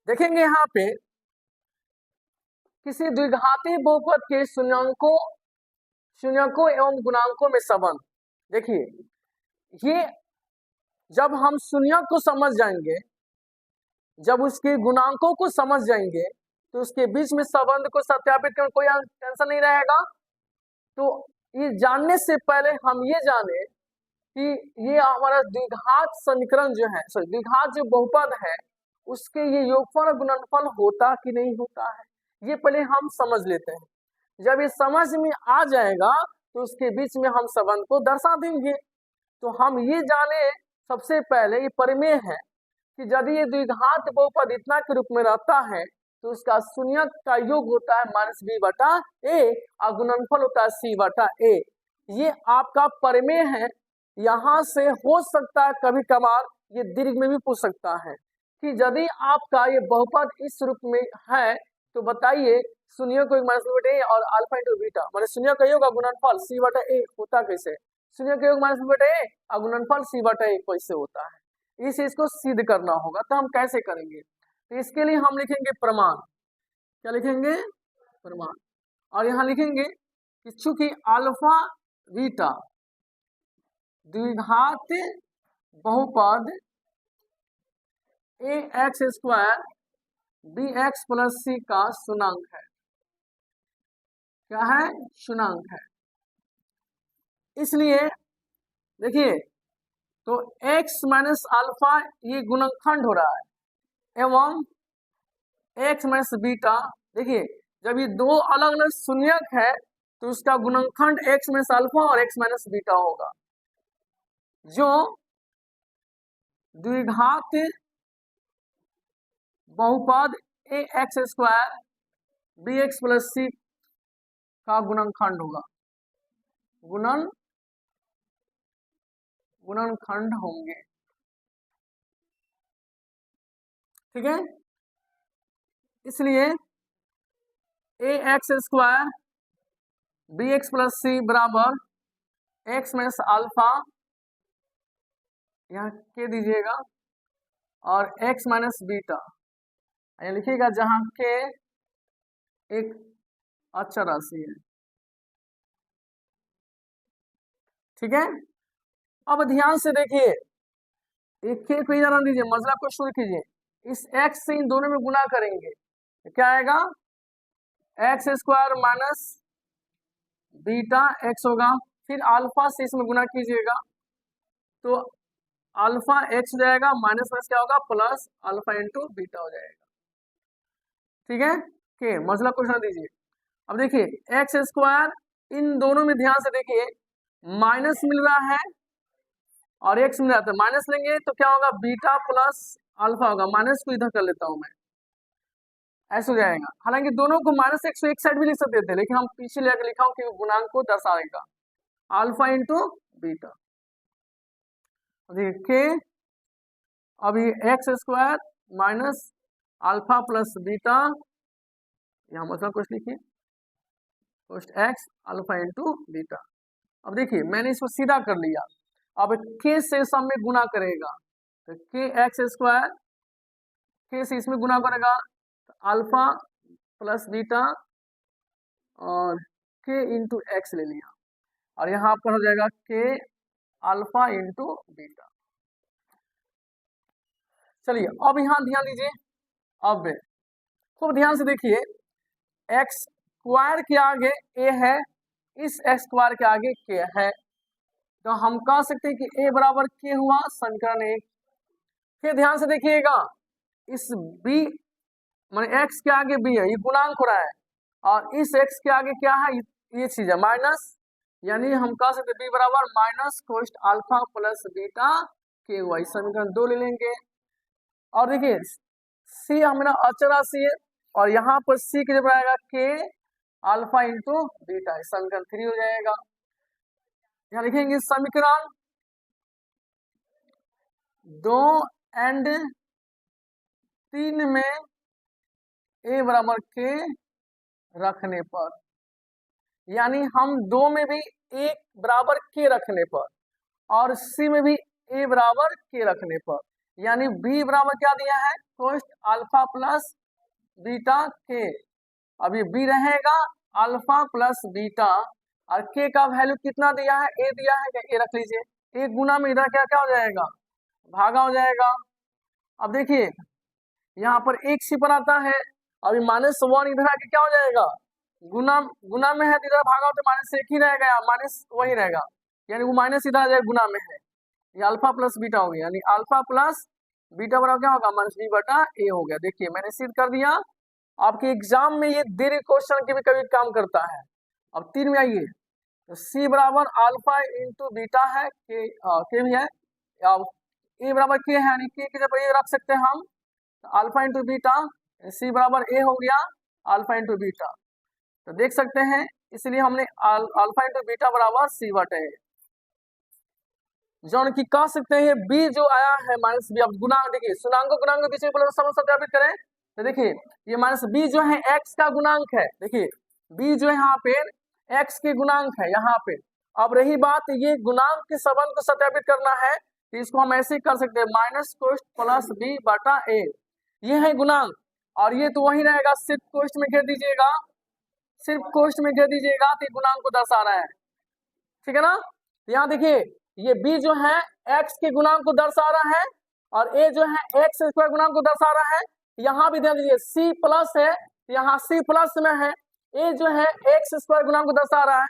देखेंगे यहाँ पे किसी द्विघाती बहुपद के शून्यकों एवं गुणांकों में संबंध। देखिए, ये जब हम शून्य को समझ जाएंगे, जब उसके गुणांकों को समझ जाएंगे, तो उसके बीच में संबंध को सत्यापित करने कोई टेंशन नहीं रहेगा। तो ये जानने से पहले हम ये जाने कि ये हमारा द्विघात समीकरण जो है, द्विघात जो बहुपद है, उसके ये योगफल और गुणनफल होता कि नहीं होता है, ये पहले हम समझ लेते हैं। जब ये समझ में आ जाएगा तो उसके बीच में हम संबंध को दर्शा देंगे। तो हम ये जाने सबसे पहले, ये परिमेय है कि यदि ये द्विघात बहुपद इतना के रूप में रहता है तो उसका शून्य का योग होता है -b/a और गुणनफल होता है c/a। ये आपका परिमेय है। यहाँ से हो सकता है कभी कभार ये दीर्घ में भी पूछ सकता है कि यदि आपका ये बहुपद इस रूप में है तो बताइए शून्य को -b/a और अल्फा इंटू बीटा, माने शून्य का योग और गुणनफल c/a होता कैसे, शून्य का योग -b/a और गुणनफल c/a कैसे होता है, इस चीज को सिद्ध करना होगा। तो हम कैसे करेंगे? तो इसके लिए हम लिखेंगे प्रमाण। क्या लिखेंगे? प्रमाण। और यहाँ लिखेंगे कि चूंकि अल्फा बीटा द्विघात बहुपद ax² bx + c का शून्यांक है। क्या है? शून्यांक है। इसलिए देखिए, तो x - अल्फा ये गुणनखंड हो रहा है एवं x - बीटा, देखिए जब ये दो अलग अलग शून्यक है तो उसका गुणनखंड x - अल्फा और x - बीटा होगा। जो द्विघात बहुपद ax² bx + c का गुणनखंड होगा, गुणनखंड होंगे। ठीक है, इसलिए ax² bx + c बराबर x - अल्फा, यहाँ के दीजिएगा, और x - बीटा यहाँ लिखिएगा, जहां के एक अचर राशि है। ठीक है, अब ध्यान से देखिए, एक के को इधर दीजिए, मसला को शुरू कीजिए। इस x से इन दोनों में गुना करेंगे तो क्या आएगा? x² - बीटा x होगा। फिर अल्फा से इसमें गुना कीजिएगा तो अल्फा x हो जाएगा, माइनस क्या होगा, प्लस अल्फा इंटू बीटा हो जाएगा। ठीक है, के मसला क्वेश्चन दीजिए। अब देखिए x², इन दोनों में ध्यान से देखिए, माइनस मिल रहा है और x मिल रहा है, तो माइनस लेंगे तो क्या होगा, बीटा प्लस अल्फा होगा। माइनस को इधर कर लेता हूं मैं, ऐसे हो जाएगा। हालांकि दोनों को -x एक साइड भी लिख सकते थे, लेकिन हम पीछे लेकर लिखा हूं कि गुणांक को दर्शाएगा, अल्फा इंटू बीटा। देखिए अभी x² minus alpha plus beta, यहाँ मतलब कुछ लिखिए, post x alpha into beta. अब देखिए मैंने इसको सीधा कर लिया, अब k से सब में गुना करेगा तो kx², k से इसमें गुना करेगा तो अल्फा प्लस बीटा और k इंटू एक्स ले लिया, और यहाँ पर हो जाएगा k अल्फा इंटू बीटा। चलिए अब यहाँ ध्यान दीजिए, अब खूब ध्यान से देखिए, x² के आगे a है, इस x² के आगे k है, तो हम कह सकते हैं कि a बराबर k हुआ, समीकरण 1। फिर ध्यान से देखिएगा, इस b माने x के आगे b है, ये गुणांक हो रहा है, और इस x के आगे क्या है, ये चीज है माइनस, यानी हम कह सकते b बराबर माइनस कोष्ट अल्फा प्लस बीटा k हुआ। इस समीकरण 2 ले लेंगे। और देखिए c हमारा अचर राशि है, और यहाँ पर c की जगह आएगा k अल्फा इंटू बीटा, समीकरण 3 हो जाएगा। यहाँ लिखेंगे समीकरण 2 एंड 3 में a बराबर k रखने पर, यानी हम 2 में भी a बराबर k रखने पर और c में भी a बराबर k रखने पर, यानी बी बराबर क्या दिया है, कोस्ट अल्फा प्लस बीटा के। अब ये बी रहेगा अल्फा प्लस बीटा, और के का वैल्यू कितना दिया है, ए दिया है, ए रख लीजिए। एक गुना में इधर क्या क्या हो जाएगा, भागा हो जाएगा। अब देखिए यहाँ पर एक सिपर आता है, अभी -1 इधर आके क्या हो जाएगा, गुना गुना में है तो इधर भागा हो तो -1 ही रहेगा, या माइनस वही रहेगा, यानी वो माइनस इधर आ जाएगा, गुना में है। ये अल्फा प्लस बीटा हो गया, यानी अल्फा प्लस बीटा बराबर क्या होगा, -b बटा ए हो गया। देखिए मैंने सिद्ध कर दिया। आपके एग्जाम में ये दीर्घ क्वेश्चन के भी कभी काम करता है। अब 3 में आइए, तो सी बराबर अल्फा इंटू बीटा है, के भी है, ए बराबर के है, यानी के की जगह ए रख सकते हैं हम, अल्फा इंटू बीटा, सी बराबर ए हो गया अल्फा इंटू बीटा। तो देख सकते हैं, इसलिए हमने अल्फा इंटू बीटा बराबर सी बटे ए, जो कि कह सकते हैं बी जो आया है -b। अब गुणांक देखिए, सुनांक गुणांक के बीच में समझ सत्यापित करें तो देखिए ये -b जो है x का गुणांक है। देखिए b जो है यहाँ पे x के गुणांक है यहाँ पे। अब रही बात ये गुणांक के संबंध को सत्यापित करना है, तो इसको हम ऐसे कर सकते हैं, माइनस कोष्ट प्लस b बटा a, ये है गुणांक। और ये तो वही रहेगा, सिर्फ कोष्ट में घेर दीजिएगा, सिर्फ कोष्ट में घेर दीजिएगा, तो गुणांक को दर्शा रहा है, ठीक है ना। यहाँ देखिए ये b जो है x के गुणांक को दर्शा रहा है, और a जो है x स्क्वायर गुणांक को दर्शा रहा है। यहाँ भी ध्यान दीजिए c प्लस है, यहाँ c प्लस में है, a जो है x स्क्वायर गुणांक को दर्शा रहा है,